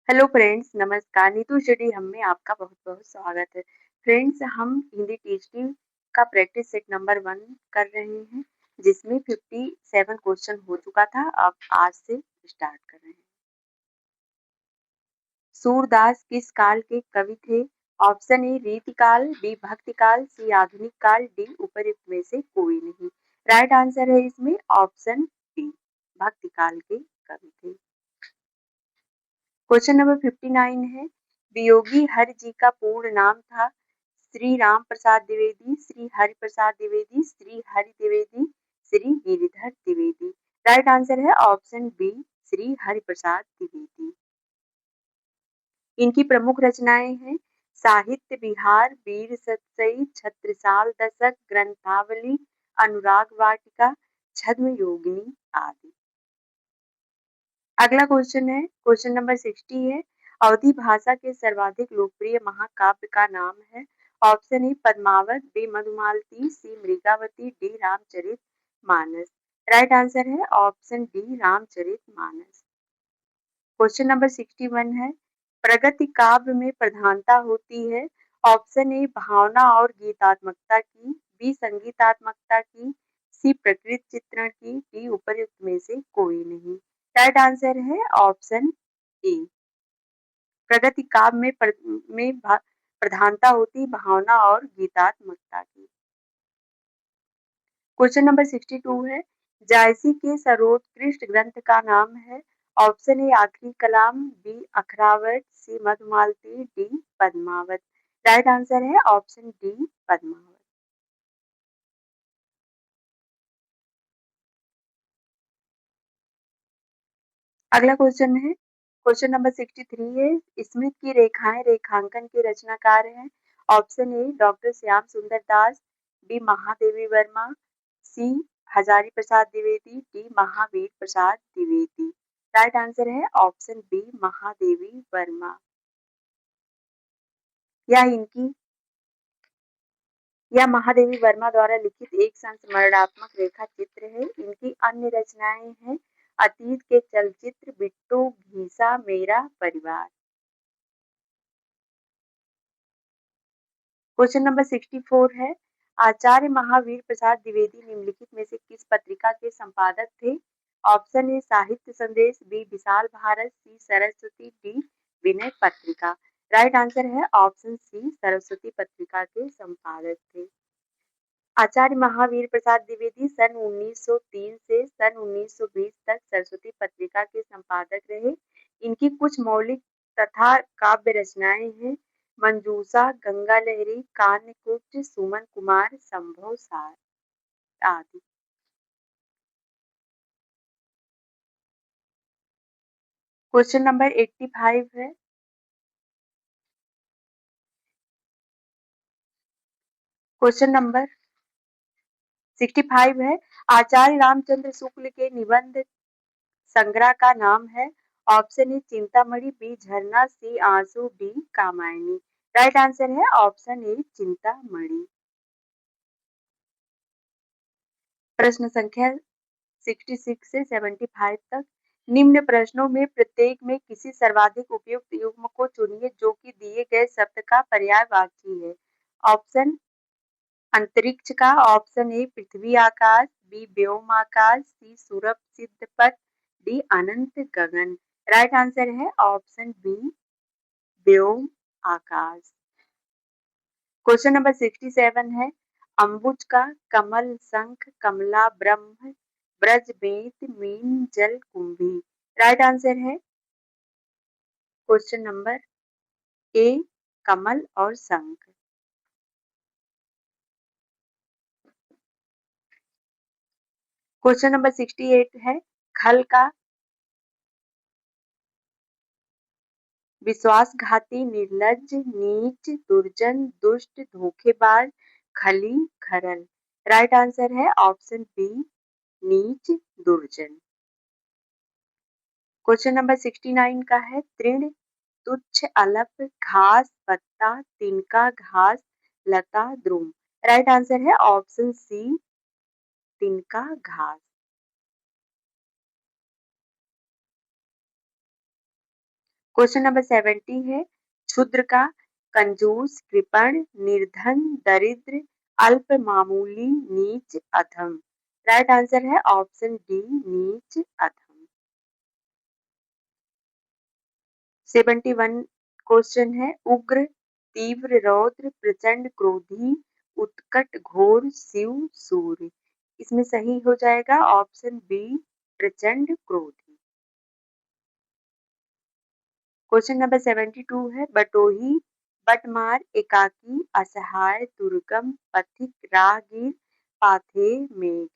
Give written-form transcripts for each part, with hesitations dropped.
Hello friends, नमस्कार। Neetu study हम में आपका बहुत-बहुत स्वागत है। फ्रेंड्स, हम हिंदी टीचिंग का प्रैक्टिस सेट नंबर 1 कर रहे हैं, जिसमें 57 क्वेश्चन हो चुका था। अब आज से स्टार्ट कर रहे हैं। सूरदास किस काल के कवि थे? ऑप्शन ए रीतिकाल, बी भक्तिकाल, सी आधुनिक काल, डी उपर्युक्त में से कोई नहीं। राइट आंसर है इसमें ऑप्शन बी, भक्तिकाल के कवि थे। क्वेश्चन नंबर 59 है, वियोगी हरि जी का पूर्ण नाम था? श्री राम प्रसाद द्विवेदी, श्री हरि प्रसाद द्विवेदी, श्री हरि द्विवेदी, श्री गिरिधर द्विवेदी। राइट आंसर है ऑप्शन बी, श्री हरि प्रसाद द्विवेदी। इनकी प्रमुख रचनाएं हैं साहित्य विहार, वीर सतसई, छत्रसाल दशक, ग्रंथावली, अनुराग वाटिका, छद्म योगिनी आदि। अगला क्वेश्चन है, क्वेश्चन नंबर 60 है, अवधी भाषा के सर्वाधिक लोकप्रिय महाकाव्य का नाम है? Option A Padmavat, B Madhumalti, C Mrigavati, D Ramcharitmanas. Right answer है option D, Ramcharitmanas. Question number 61 है, प्रगति काव्य में प्रधानता होती है? ऑप्शन ए भावना और गीतात्मकता की, बी संगीतात्मकता की, सी प्रकृति चित्रण की, डी उपर्युक्त में से कोई नहीं। राइट आंसर है ऑप्शन ए, प्रगति काव्य में प्रधानता होती भावना और गीतात्मकता की। क्वेश्चन नंबर 62 है, जायसी के सर्वोत्कृष्ट ग्रंथ का नाम है? Option A Akhiri Kalam, B Akhrawat, C Madhumalati, D Padmavat. Right answer है ऑप्शन डी, पद्मावत। अगला क्वेश्चन है, क्वेश्चन नंबर 63 है, स्मिथ की रेखाएं रेखांकन के रचनाकार हैं? ऑप्शन ए डॉक्टर श्याम सुंदर दास, बी महादेवी वर्मा, सी Hazari Prasad Dwivedi, D Mahavir Prasad Dwivedi. Right answer है ऑप्शन बी, महादेवी वर्मा। यह इनकी यह महादेवी वर्मा द्वारा लिखित एक संस्मरणात्मक रेखा चित्र है। इनकी अन्य रचनाएं हैं अतीत के चलचित्र, बिट्टू, घीसा, मेरा परिवार। क्वेश्चन नंबर 64 है, आचार्य महावीर प्रसाद द्विवेदी निम्नलिखित में से किस पत्रिका के संपादक थे? ऑप्शन ए साहित्य संदेश, बी विशाल भारत, सी Saraswati, D Vinay Patrika. Right answer है ऑप्शन सी, सरस्वती पत्रिका के संपादक थे। आचार्य महावीर प्रसाद द्विवेदी सन 1903 से सन 1920 तक सरस्वती पत्रिका के संपादक रहे। इनकी कुछ मौलिक तथा काव्य रचनाएं हैं मंजूषा, गंगा लहरी, कान्यकुब्ज, सुमन कुमार, संभव सार आदि। क्वेश्चन नंबर 85 है, क्वेश्चन नंबर 65 है, आचार्य रामचंद्र शुक्ल के निबंध संग्रह का नाम है? ऑप्शन ए चिंतामणि, बी झरना, सी आंसू, डी कामायनी। राइट आंसर है ऑप्शन ए, चिंतामणि। प्रश्न संख्या 66 से 75 तक, निम्न प्रश्नों में प्रत्येक में किसी सर्वाधिक उपयुक्त युग्म को चुनिए जो कि दिए गए शब्द का पर्यायवाची है। ऑप्शन अंतरिक्ष का, option A Prithvi Akash, B व्योम आकाश, सी सूरभ सिद्ध पथ, डी अनंत गगन। राइट आंसर है ऑप्शन बी, व्योम आकाश। क्वेश्चन नंबर 67 है, अंबुज का, कमल, शंख, कमला, ब्रह्म, ब्रज, बेत, मीन, जल, कुंभी। राइट आंसर है क्वेश्चन नंबर ए, कमल और शंख। क्वेश्चन नंबर 68 है, खल का, विश्वासघाती, निर्लज्ज, नीच, दुर्जन, दुष्ट, धोखेबाज, खली, खरल। राइट आंसर है ऑप्शन बी, नीच, दुर्जन। क्वेश्चन नंबर 69 का है, तृण, तुच्छ, अलप, घास, पत्ता, तिनका, घास, लता, द्रुम। राइट आंसर है ऑप्शन सी, तिनका घास। क्वेश्चन नंबर 70 है क्षुद्र का कंजूस, कृपण, निर्धन, दरिद्र, अल्प, मामूली, नीच, अधम। राइट आंसर है ऑप्शन डी नीच, अधम। 71 क्वेश्चन है उग्र, तीव्र, रौद्र, प्रचंड, क्रोधी, उत्कट, घोर, शिव, सूर्य। इसमें सही हो जाएगा ऑप्शन बी प्रचंड, क्रोधी। क्वेश्चन नंबर 72 है बटोही, बटमार, एकाकी, असहाय, दुर्गम, पथिक, राहगीर, पाथे, मेघ।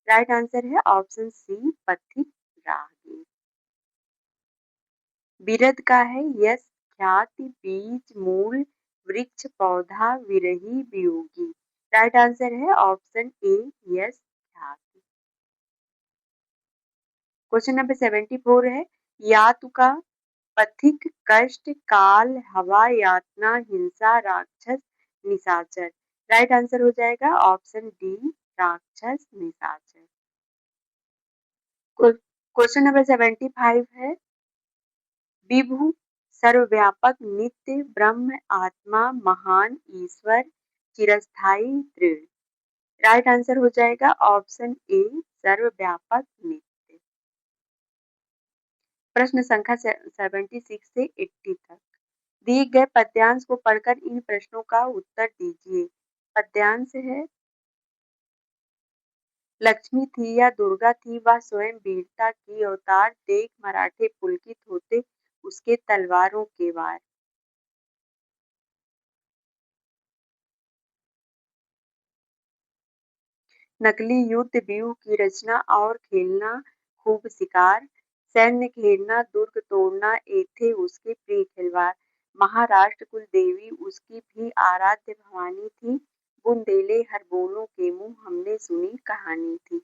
राइट आंसर है ऑप्शन सी पथिक, राहगीर। बिरध का है यश, ख्याति, बीज, मूल, वृक्ष, पौधा, विरही, वियोगी। राइट आंसर है ऑप्शन ए यश, ख्याति। क्वेश्चन नंबर 74 है यातुका, पथिक, कष्ट, काल, हवा, यातना, हिंसा, राक्षस, निशाचर। राइट आंसर हो जाएगा ऑप्शन डी राक्षस, निशाचर। क्वेश्चन नंबर 75 है विभु, सर्वव्यापक, नित्य, ब्रह्म, आत्मा, महान, ईश्वर, चिरस्थायी, दृढ़। राइट आंसर हो जाएगा ऑप्शन ए सर्वव्यापक, नित्य। प्रश्न संख्या 76 से 80 तक दिए गए पद्यांश को पढ़कर इन प्रश्नों का उत्तर दीजिए। पद्यांश है लक्ष्मी थी या दुर्गा थी वह स्वयं वीरता की अवतार, देख मराठे पुलकित होते उसके तलवारों के वार। नकली युद्ध व्यूह की रचना और खेलना खूब शिकार, सैन्य घेरना दुर्ग तोड़ना ये थे उसके प्रिय खिलवाड़। महाराष्ट्र कुल देवी उसकी भी आराध्य भवानी थी, बुंदेले हर बोलों के मुंह हमने सुनी कहानी थी।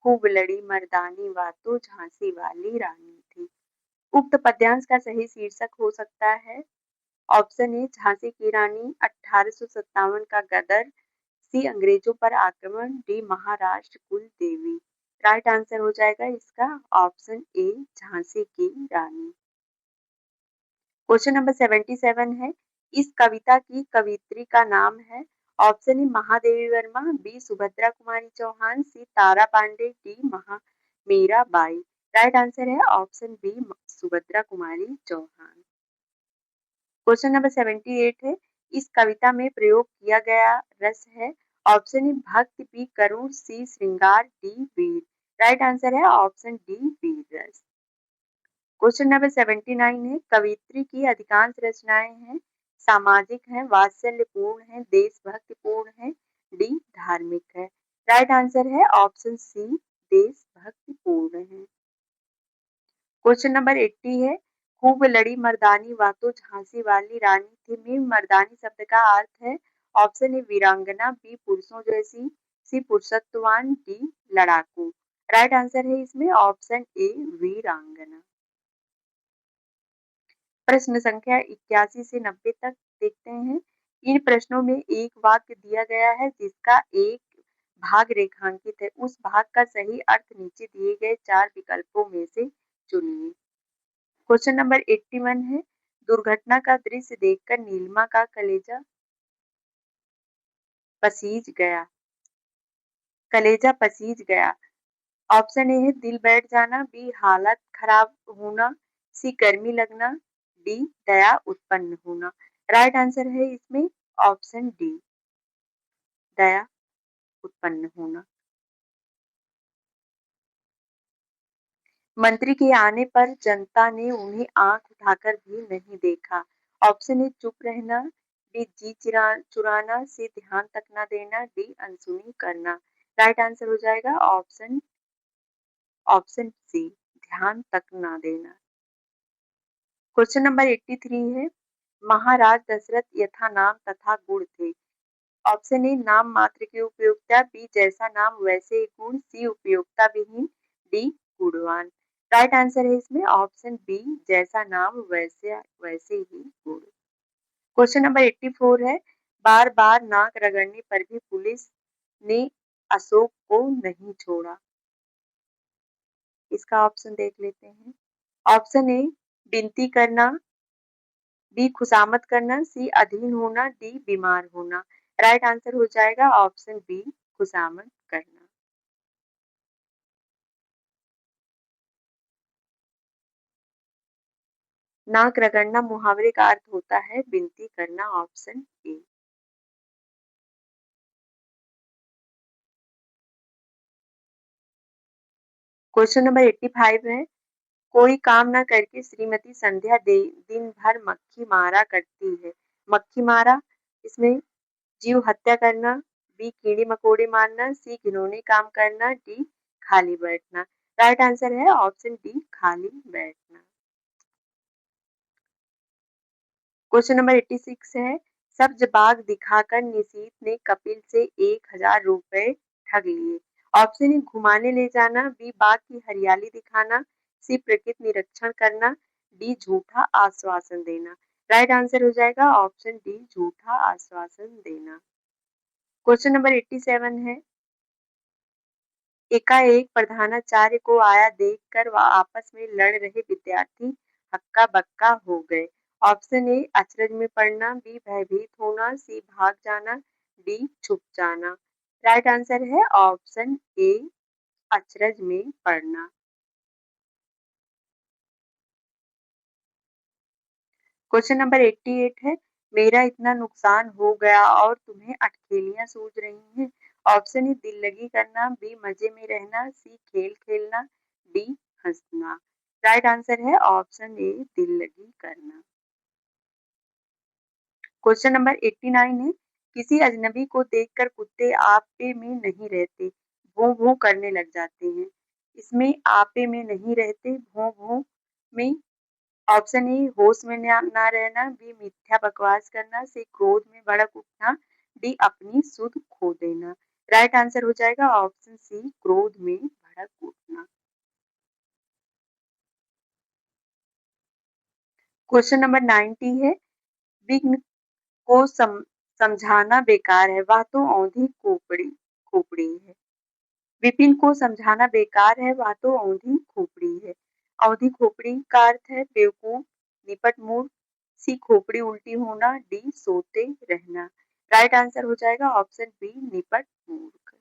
खूब लड़ी मर्दानी बातों झांसी वाली रानी थी। उक्त पद्यांश का सही शीर्षक हो सकता है ऑप्शन ए झांसी की रानी, 1857 का गदर, सी अंग्रेजों पर आक्रमण, डी महाराष्ट्र कुल देवी। राइट आंसर हो जाएगा इसका ऑप्शन ए झांसी की रानी। क्वेश्चन नंबर 77 है इस कविता की कवित्री का नाम है option A Mahadevi Verma, B Subhadra Kumari Chauhan, C Tara Pande, D महा मीरा बाई। राइट आंसर है option B Subhadra Kumari Chauhan. Question number 78 है इस कविता में प्रयोग किया गया रस है ऑप्शन ए भक्ति, बी करुण, सी श्रृंगार, डी वीर। राइट आंसर है ऑप्शन डी वीर रस। क्वेश्चन नंबर 79 है कवित्री की अधिकांश रचनाएं हैं सामाजिक हैं, वात्सल्यपूर्ण हैं, देशभक्तिपूर्ण हैं, डी धार्मिक है। राइट आंसर है ऑप्शन सी देशभक्तिपूर्ण है। क्वेश्चन नंबर 80 है खूब लड़ी मर्दानी बातों झांसी वाली रानी थी में मर्दानी शब्द का अर्थ है ऑप्शन ए वीरांगना, बी पुरुषों जैसी, सी पुरुषत्ववान, डी लड़ाकू। राइट आंसर है इसमें ऑप्शन ए वीरांगना। प्रश्न संख्या 81 से 90 तक देखते हैं। इन प्रश्नों में एक वाक्य दिया गया है जिसका एक भाग रेखांकित है, उस भाग का सही अर्थ नीचे दिए गए 4 विकल्पों में से चुनिए। क्वेश्चन नंबर 81 है दुर्घटना का दृश्य देखकर नीलिमा का कलेजा पसीज गया, कलेजा पसीज गया। ऑप्शन ए है दिल बैठ जाना, बी हालत खराब होना, सी गर्मी लगना, डी दया उत्पन्न होना। राइट आंसर है इसमें ऑप्शन डी दया उत्पन्न होना। मंत्री के आने पर जनता ने उन्हें आंख उठाकर भी नहीं देखा। ऑप्शन ए चुप रहना, बी जी चुराना, सी ध्यान तक न देना, डी अनसुनी करना। राइट आंसर हो जाएगा ऑप्शन सी ध्यान तक न देना। क्वेश्चन नंबर 83 है महाराज दशरथ यथा नाम तथा गुण थे। ऑप्शन ए नाम मात्र की उपयोगिता, बी जैसा नाम वैसे ही गुण, सी उपयोगिता विहीन, डी गुणवान। राइट आंसर है इसमें ऑप्शन बी जैसा नाम वैसे वैसे ही गुण। क्वेश्चन नंबर 84 है बार बार नाक रगड़ने पर भी पुलिस ने अशोक को नहीं छोड़ा। इसका ऑप्शन देख लेते हैं। ऑप्शन ए विनती करना, बी खुशामद करना, सी अधीन होना, डी बीमार होना। राइट आंसर हो जाएगा ऑप्शन बी खुशामद करना। नाक रगड़ना मुहावरे का अर्थ होता है विनती करना, ऑप्शन ए। क्वेश्चन नंबर 85 है, कोई काम न करके श्रीमती संध्या दिन भर मक्खी मारा करती है। मक्खी मारा, इसमें जीव हत्या करना, बी कीड़े मकोड़े मारना, सी घिनौने काम करना, डी खाली बैठना। राइट आंसर है ऑप्शन डी खाली बैठना। क्वेश्चन नंबर 86 है, सब्ज बाग दिखाकर निशीथ ने कपिल से 1000 रुपए ठग लिए। ऑप्शन ए घुमाने ले जाना, बी बाग की हरियाली दिखाना, सी प्रकृति निरीक्षण करना, डी झूठा आश्वासन देना। राइट आंसर हो जाएगा ऑप्शन डी झूठा आश्वासन देना। क्वेश्चन नंबर 87 है, एकाएक प्रधानाचार्य को आया देखकर वह आपस में लड़ रहे विद्यार्थी हक्का बक्का हो गए। ऑप्शन ए अचरज में पड़ना, बी भयभीत होना, सी भाग जाना, डी छुप जाना। राइट आंसर है ऑप्शन ए अचरज में पड़ना। क्वेश्चन नंबर 88 है, मेरा इतना नुकसान हो गया और तुम्हें अटखेलियां सूझ रही हैं। ऑप्शन ए दिल लगी करना, बी मजे में रहना, सी खेल खेलना, डी हंसना। राइट आंसर है ऑप्शन ए दिल लगी करना। क्वेश्चन नंबर 89 है, किसी अजनबी को देखकर कुत्ते आपे में नहीं रहते, भों भों करने लग जाते हैं। इसमें आपे में नहीं रहते, भों भों में ऑप्शन ए होश में ना रहना, बी मिथ्या बकवास करना, सी क्रोध में भड़क उठना, डी अपनी सुध खो देना। राइट आंसर हो जाएगा ऑप्शन सी क्रोध में भड़क उठना। क्वेश्चन नंबर 90 है, विघ्न को समझाना बेकार है, वह तो औंधी खोपड़ी खोपड़ी है। विपिन को समझाना बेकार है, वह तो औंधी खोपड़ी है। औंधी खोपड़ी का अर्थ है बेवकूफ, निपट मूर्ख, सी खोपड़ी उल्टी होना, डी सोते रहना। राइट आंसर हो जाएगा ऑप्शन बी निपट मूर्ख।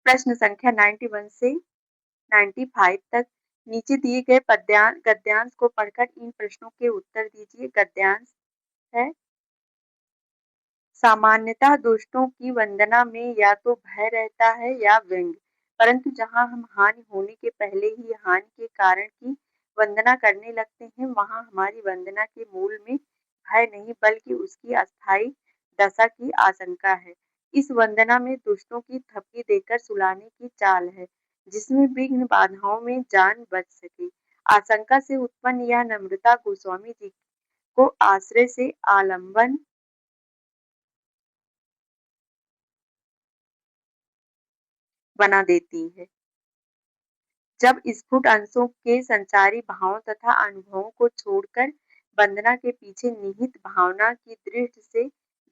प्रश्न संख्या 91 से 95 तक नीचे दिए गए गद्यांश को पढ़कर इन प्रश्नों के उत्तर दीजिए। गद्यांश है, सामान्यतः दुष्टों की वंदना में या तो भय रहता है या व्यंग, परंतु जहां हम हानि होने के पहले ही हानि के कारण की वंदना करने लगते हैं, वहां हमारी वंदना के मूल में भय नहीं बल्कि उसकी अस्थायी दशा की आशंका है। इस वंदना में दुष्टों की थपकी देकर सुलाने की चाल है, जिसमें विघ्न बाधाओं में जान बच सके। आशंका से उत्पन्न यह नम्रता गोस्वामी जी को आश्रय से आलम्बन बना देती है। जब स्फुट अंशों के संचारी भावों तथा अनुभवों को छोड़कर वंदना के पीछे निहित भावना की दृष्टि से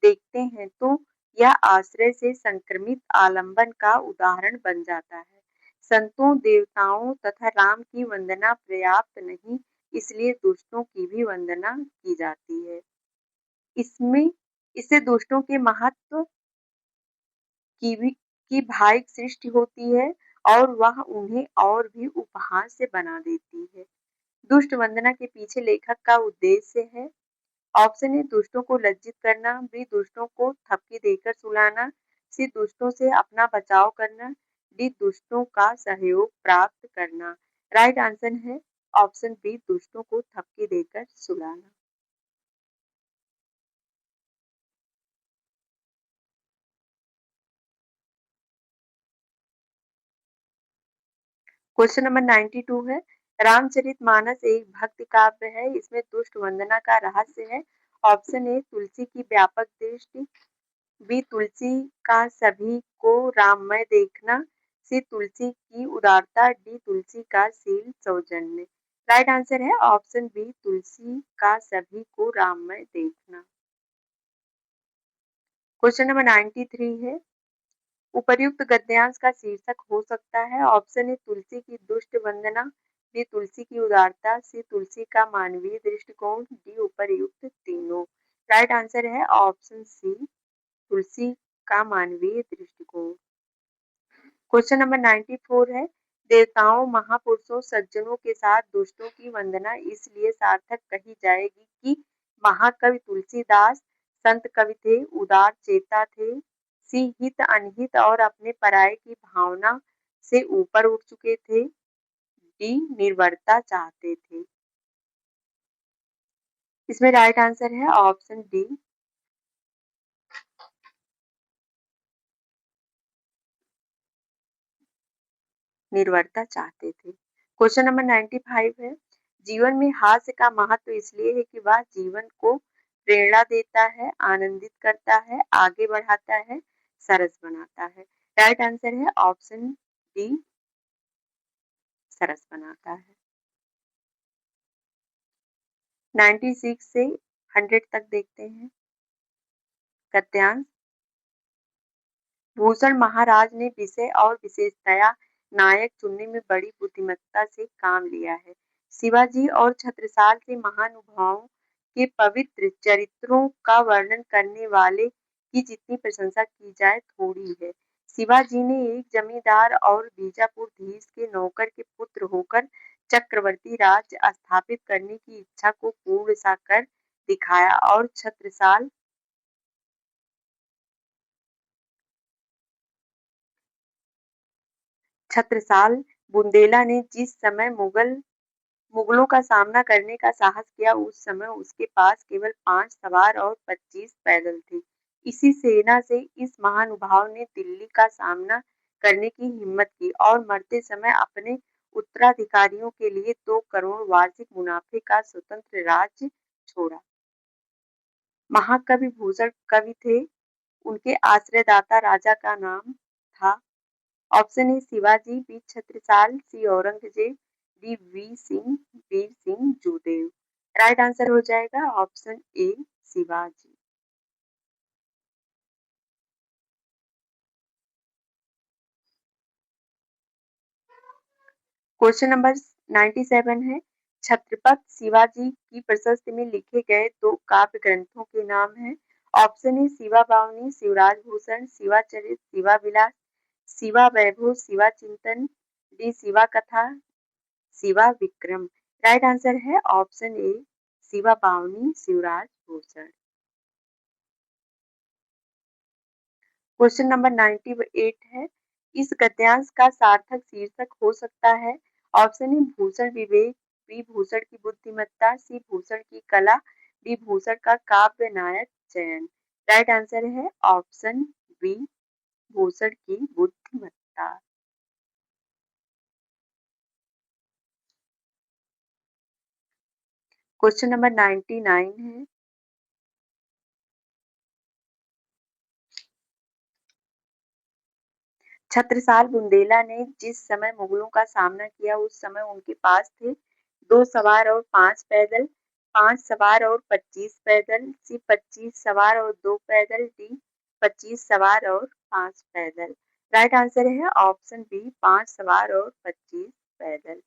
देखते हैं, तो यह आश्रय से संक्रमित आलंबन का उदाहरण बन जाता है। संतों, देवताओं तथा राम की वंदना पर्याप्त नहीं, इसलिए दुष्टों की भी वंदना की जाती है। इसमें इससे दुष्टों के महत्व की भी की भाई सृष्टि होती है और वह उन्हें और भी उपहास से बना देती है। दुष्ट वंदना के पीछे लेखक का उद्देश्य है। ऑप्शन ए दुष्टों को लज्जित करना, बी दुष्टों को थपकी देकर सुलाना, सी दुष्टों से अपना बचाव करना, डी दुष्टों का सहयोग प्राप्त करना। राइट आंसर है ऑप्शन बी दुष्टों को थपकी देकर सुलाना। क्वेश्चन नंबर 92 है, रामचरितमानस एक भक्ति काव्य है, इसमें दुष्ट वंदना का रहस्य है। ऑप्शन ए तुलसी की व्यापक दृष्टि, बी तुलसी का सभी को राममय देखना, सी तुलसी की उदारता, डी तुलसी का शील सौजन्य। राइट आंसर है ऑप्शन बी तुलसी का सभी को राममय देखना। क्वेश्चन नंबर 93 है, उपर्युक्त गद्यांश का शीर्षक हो सकता है। ऑप्शन ए तुलसी की दुष्ट वंदना, बी तुलसी की उदारता, सी तुलसी का मानवीय दृष्टिकोण, डी उपर्युक्त तीनों। राइट आंसर है ऑप्शन सी, तुलसी का मानवीय दृष्टिकोण। क्वेश्चन नंबर 94 है, देवताओं, महापुरुषों, सज्जनों के साथ दुष्टों की वंदना इसलिए सार्थक कही जाएगी कि महाकवि तुलसीदास संत कवि थे, उदार चेता थे, सी हित अनहित और अपने पराये की भावना से ऊपर उठ चुके थे, डी निर्भरता चाहते थे। इसमें राइट आंसर है ऑप्शन डी, निर्भरता चाहते थे। क्वेश्चन नंबर 95 है, जीवन में हास्य का महत्व इसलिए है कि वह जीवन को प्रेरणा देता है, आनंदित करता है, आगे बढ़ाता है, सरस बनाता है। राइट आंसर है ऑप्शन डी, सरस बनाता है। 96 से 100 तक देखते हैं। गद्यांश, भूषण महाराज ने विषय और विशेषतया नायक चुनने में बड़ी बुद्धिमत्ता से काम लिया है। शिवाजी और छत्रसाल के महानुभावों के पवित्र चरित्रों का वर्णन करने वाले की जितनी प्रशंसा की जाए थोड़ी है। शिवाजी ने एक जमींदार और बीजापुरधीश के नौकर के पुत्र होकर चक्रवर्ती राज्य स्थापित करने की इच्छा को पूर्ण सा कर दिखाया, और छत्रसाल बुंदेला ने जिस समय मुगलों का सामना करने का साहस किया, उस समय उसके पास केवल 5 सवार और 25 पैदल थे। इसी सेना से इस महानुभाव ने दिल्ली का सामना करने की हिम्मत की और मरते समय अपने उत्तराधिकारियों के लिए 2 करोड़ वार्षिक मुनाफे का स्वतंत्र राज्य छोड़ा। महाकवि भूषण कवि थे, उनके आश्रयदाता राजा का नाम था। Option A Shivaji, B Chhatrasal, C Aurangzeb, D Veer Singh Judev. Right answer हो जाएगा option A, Shivaji. Question number 97 है, छत्रपति शिवाजी की प्रशस्ति में लिखे गए 2 काव्य ग्रंथों के नाम हैं। ऑप्शन ए शिवा बावनी, शिवराज भूषण, शिवा चरित, शिवा विलास, शिवा वैभव, शिवा चिंतन, डी शिवा कथा, शिवा विक्रम। राइट आंसर है ऑप्शन ए, शिवा बावनी, शिवराज भूषण। क्वेश्चन नंबर 98 है, इस गद्यांश का सार्थक शीर्षक हो सकता है। Option A Bhushan Vivek, B Bhushan की बुद्धिमत्ता, सी भूषण की कला, डी भूषण का काव्य नायक चयन। राइट आंसर है ऑप्शन बी, भूषण की बुद्धिमत्ता। क्वेश्चन नंबर 99 है, छत्रसाल बुंदेला ने जिस समय मुगलों का सामना किया, उस समय उनके पास थे 2 सवार और 5 पैदल, 5 सवार और 25 पैदल, सी 25 सवार और 2 पैदल, डी 25 सवार और 5 पैदल। राइट आंसर है ऑप्शन बी, 5 सवार और 25 पैदल।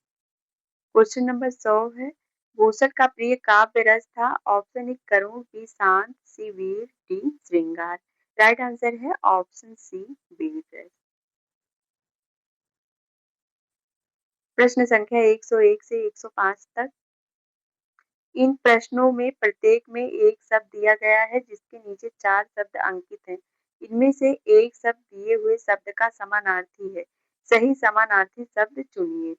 क्वेश्चन नंबर 100 है, भूषण का प्रिय काव्य रस था। ऑप्शन ए करुण, बी शांत, सी वीर, डी श्रृंगार। राइट आंसर है ऑप्शन सी, वीर रस। प्रश्न संख्या 101 से 105 तक। इन प्रश्नों में प्रत्येक में एक शब्द दिया गया है जिसके नीचे 4 शब्द अंकित हैं। इनमें से एक शब्द दिए हुए शब्द का समानार्थी है। सही समानार्थी शब्द चुनिए।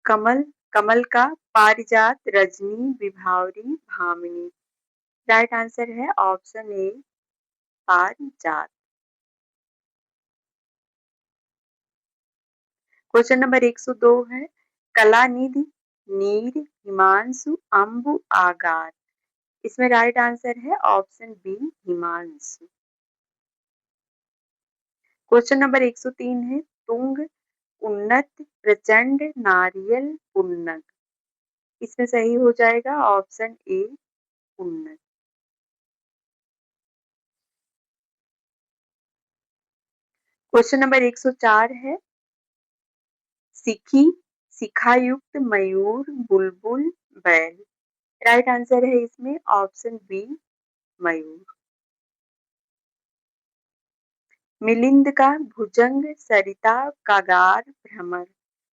कमल, कमल का, पारिजात, रजनी, विभावरी, भामिनी। राइट आंसर है ऑप्शन ए, पारिजात। क्वेश्चन नंबर 102 है, कलानिधि, नीर, हिमांशु, अंबु, आगार। इसमें राइट आंसर है ऑप्शन बी, हिमांशु। क्वेश्चन नंबर 103 है, तुंग, उन्नत, प्रचंड, नारियल, उन्नत। इसमें सही हो जाएगा ऑप्शन ए, उन्नत। क्वेश्चन नंबर 104 है, सिखी, शिखायुक्त, मयूर, बुलबुल, बैल। राइट आंसर है इसमें ऑप्शन बी मयूर। मिलिंद का भुजंग, सरिता, कागार, भ्रमर।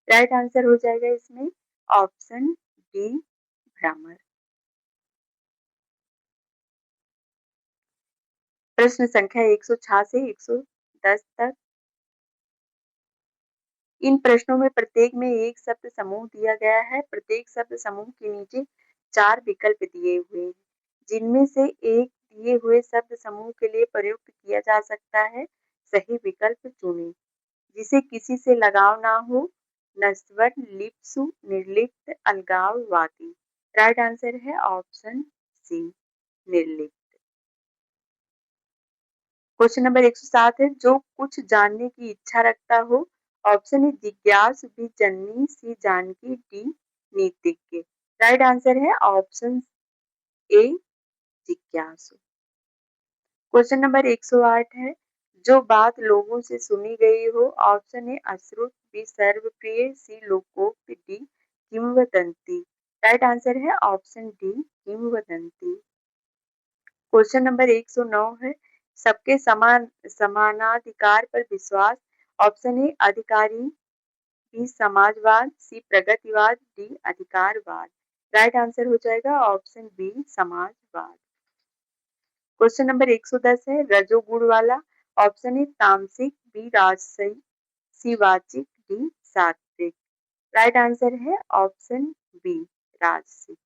राइट आंसर हो जाएगा इसमें ऑप्शन डी भ्रमर। प्रश्न संख्या 106 से 110 तक। इन प्रश्नों में प्रत्येक में एक शब्द समूह दिया गया है। प्रत्येक शब्द समूह के नीचे 4 विकल्प दिए हुए हैं, जिनमें से एक दिए हुए शब्द समूह के लिए प्रयुक्त किया जा सकता है। सही विकल्प चुनें। जिसे किसी से लगाव ना हो, नस्वर, लिप्सु, निर्लिप्त, अलगाववादी। राइट आंसर है ऑप्शन सी निर्लिप्त। क्वेश्चन नंबर 107 है, जो कुछ जानने की इच्छा रखता हो। ऑप्शन ए जिज्ञासु, बी जन्नी, सी जानकी, डी नीतिज्ञ। राइट आंसर है ऑप्शन ए जिज्ञासु। क्वेश्चन नंबर 108 है, जो बात लोगों से सुनी गई हो। ऑप्शन ए अश्रुत, बी सर्वप्रिय, सी लोकोक्त, डी किंवदंती। राइट आंसर है ऑप्शन डी किंवदंती। क्वेश्चन नंबर 109 है, सबके समानाधिकार पर विश्वास। ऑप्शन ए अधिकारी, बी समाजवाद, सी प्रगतिवाद, डी अधिकारवाद। राइट आंसर हो जाएगा ऑप्शन बी समाजवाद। क्वेश्चन नंबर 110 है, रजोगुण वाला। ऑप्शन ए तामसिक, बी राजसिक, सी वाचिक, डी सात्विक। राइट आंसर है ऑप्शन बी राजसिक।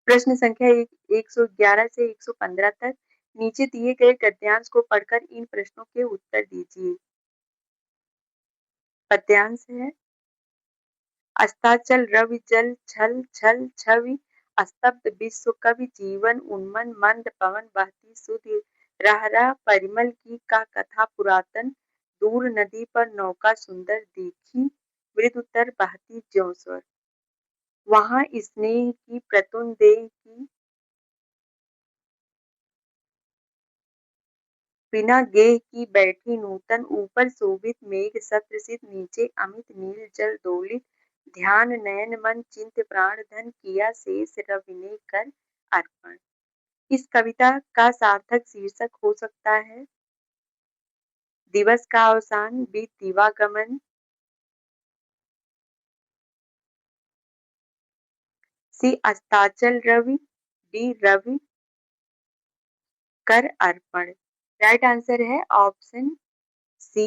प्रश्न संख्या 111 से 115 तक। नीचे दिए गए गद्यांश को पढ़कर इन प्रश्नों के उत्तर दीजिए। पद्यांश है, अस्ताचल रवि जल छल छल छवि, स्तब्ध विश्व कवि जीवन उन्मन मंद पवन बहती सुधि रह रह परिमल की का कथा पुरातन दूर नदी पर नौका सुंदर देखी मृदुतर बहती ज्यों स्वर वहां स्नेह की प्रतुन देह की बिना गेह की बैठी नूतन ऊपर शोभित मेघ सत्रसित नीचे अमित नील जल दोलित ध्यान नयन मन चिंत प्राण धन किया शेष रविने कर अर्पण। इस कविता का सार्थक शीर्षक हो सकता है दिवस का अवसान, बी दिवागमन, सी अस्ताचल रवि, डी रवि कर अर्पण। राइट आंसर है ऑप्शन सी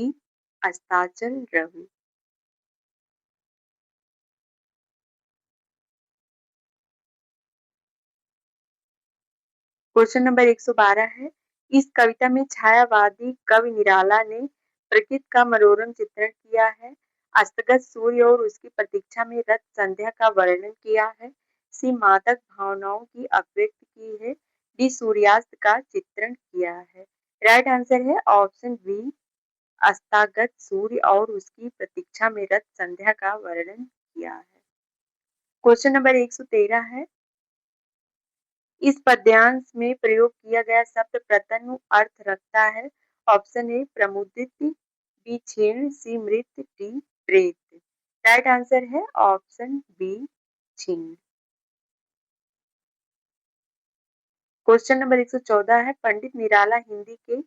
अस्ताचल रवि। क्वेश्चन नंबर 112 है, इस कविता में छायावादी कवि निराला ने प्रकृति का मनोरम चित्रण किया है। अस्तगत सूर्य और उसकी प्रतीक्षा में रत संध्या का वर्णन किया है। सी मादक भावनाओं की अभिव्यक्ति की है। डी सूर्यास्त का चित्रण किया है। राइट आंसर है ऑप्शन बी अस्तगत सूर्य और उसकी प्रतीक्षा में रत संध्या का वर्णन किया है। क्वेश्चन नंबर 113 है, इस पद्यांश में प्रयोग किया गया शब्द प्रतनु अर्थ रखता है। ऑप्शन ए प्रमुदित, बी क्षीण, सी मृत, डी प्रेत। राइट आंसर है ऑप्शन बी क्षीण। क्वेश्चन नंबर 114 है, पंडित निराला हिंदी के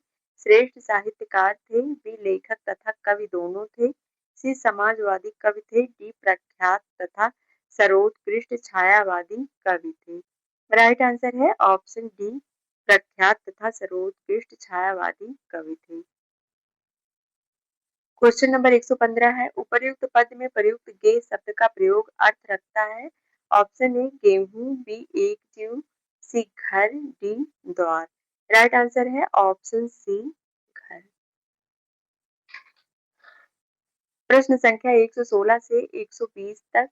श्रेष्ठ साहित्यकार थे। बी लेखक तथा कवि दोनों थे, सी समाजवादी कवि थे, डी प्रख्यात तथा सर्वोत्कृष्ट छायावादी कवि थे। राइट आंसर है ऑप्शन डी प्रख्यात तथा सर्वोत्कृष्ट छायावादी कवि थे। क्वेश्चन नंबर 115 है, उपर्युक्त पद में प्रयुक्त गे शब्द का प्रयोग अर्थ रखता है। ऑप्शन ए गेहूं, बी एक जीव, सी घर, डी द्वार। राइट आंसर है ऑप्शन सी घर। प्रश्न संख्या 116 से 120 तक।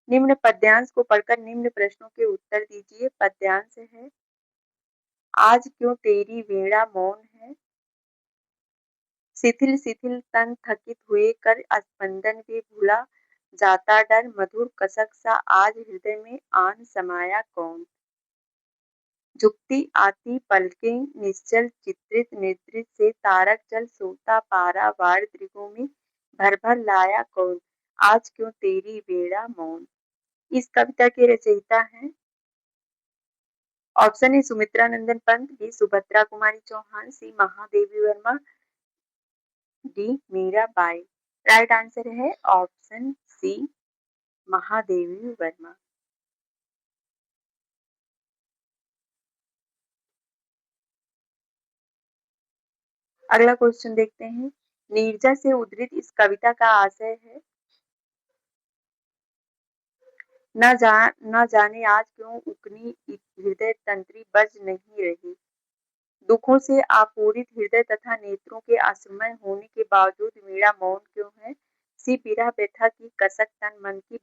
निम्न पद्यांश को पढ़कर निम्न प्रश्नों के उत्तर दीजिए। पद्यांश है, आज क्यों तेरी वीणा मौन है, शिथिल शिथिल तन थकित हुए कर स्पंदन भी भूला जाता डर मधुर कसक सा आज हृदय में आन समाया कौन। झुकती आती पलकें निश्चल चित्रित निद्रित से तारक जल सोता पारा वार दृगों में भर भर लाया कौन आज क्यों तेरी बेड़ा मौन। इस कविता के रचयिता हैं option A Sumitra Nandan Pant, B Subhadra Kumari Chauhan, C Mahadevi Verma, D Mirabai. Right answer है ऑप्शन सी महादेवी वर्मा। अगला क्वेश्चन देखते हैं। नीरजा से उद्धृत इस कविता का आशय है न जाने आज क्यों उकनी हृदय तंत्री बज नहीं रही। दुखों से आपूरित हृदय तथा नेत्रों के आश्रमय होने के बावजूद मीरा मौन क्यों है। सी विरह व्यथा की कसक तन मन की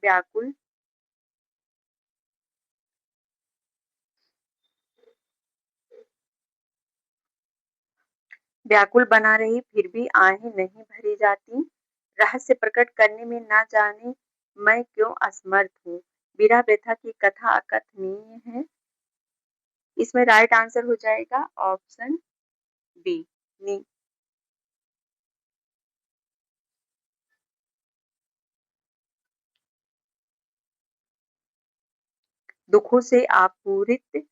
व्याकुल बना रही फिर भी आहें नहीं भरी जाती। रहस्य प्रकट करने में ना जाने मैं क्यों असमर्थ हूँ। विरह व्यथा की कथा अकथनीय है। इसमें राइट आंसर हो जाएगा ऑप्शन बी नी। दुखों से आपूरित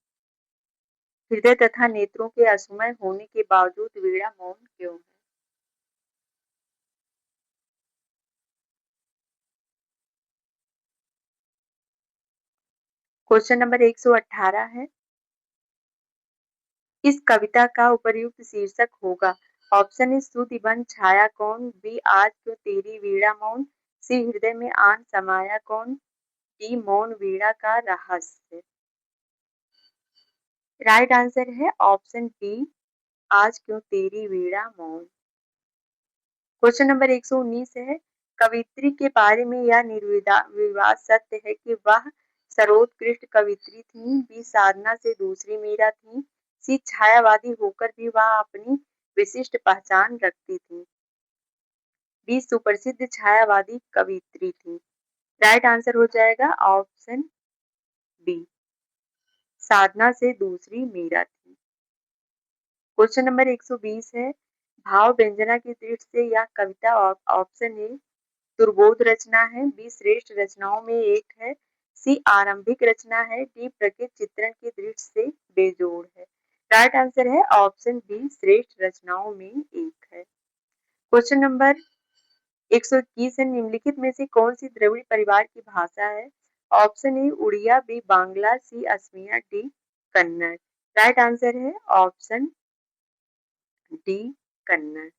हृदय तथा नेत्रों के असमय होने के बावजूद वीणा मौन क्यों है। क्वेश्चन नंबर 118 है। इस कविता का उपर्युक्त शीर्षक होगा। ऑप्शन ए सुधिबन छाया कौन, बी आज क्यों तेरी वीणा मौन, सी हृदय में आन समाया कौन, डी मौन वीणा का रहस्य। राइट आंसर है ऑप्शन डी आज क्यों तेरी वीणा मौन। क्वेश्चन नंबर 119 है। कवित्री के बारे में यह निर्विवाद सत्य है कि वह सर्वोत्कृष्ट कवित्री थी, बी साधना से दूसरी मीरा थी, सी छायावादी होकर भी वह अपनी विशिष्ट पहचान रखती थी, डी सुप्रसिद्ध छायावादी कवित्री थी। राइट आंसर हो जाएगा ऑप्शन बी साधना से दूसरी मीरा थी। क्वेश्चन नंबर 120 है। भाव व्यंजना की दृष्टि से यह कविता ऑप्शन ए दुर्बोध रचना है, बी श्रेष्ठ रचनाओं में एक है, सी आरंभिक रचना है, डी प्रकृति चित्रण की दृष्टि से बेजोड़ है। राइट आंसर है ऑप्शन बी श्रेष्ठ रचनाओं में एक है। क्वेश्चन नंबर 121 है। निम्नलिखित में से कौन सी द्रविड़ परिवार की भाषा है। Option A Odia, B Bangla, C Asamiya, D Kannada. Right answer है option D Kannada.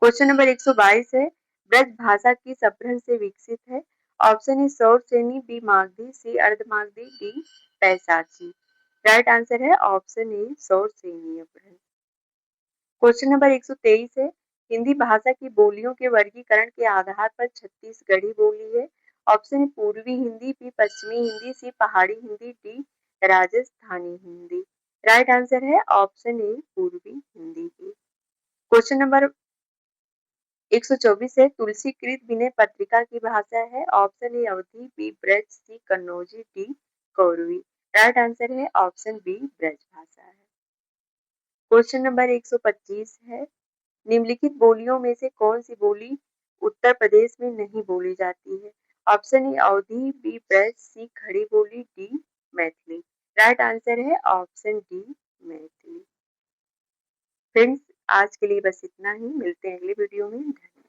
Question number 122 है। ब्रज भाषा किस अपभ्रंश से विकसित है। ऑप्शन ए सौर श्रेणी, बी मागधी, सी अर्धमागधी, डी पैशाची। राइट आंसर है ऑप्शन ए सौर श्रेणी अपभ्रंश। क्वेश्चन नंबर 123 है। हिंदी भाषा की बोलियों के वर्गीकरण के आधार पर छत्तीसगढ़ी बोली है। ऑप्शन ए पूर्वी हिंदी, बी पश्चिमी हिंदी, सी पहाड़ी Hindi, D Rajasthani Hindi. Right answer है ऑप्शन ए पूर्वी हिंदी की। क्वेश्चन नंबर 124 है। तुलसी कृत विनय पत्रिका की भाषा है। Option A Awadhi, B Braj, C Kannauji, D Kauravi. Right answer है ऑप्शन बी ब्रज भाषा है। क्वेश्चन नंबर 125 है। निम्नलिखित बोलियों में से कौन सी बोली उत्तर प्रदेश में नहीं बोली जाती है। Option A Awadhi, B Braj, C Khari Boli, D Maithili. Right answer है ऑप्शन डी मैथिली। फ्रेंड्स आज के लिए बस इतना ही, मिलते हैं अगले वीडियो में।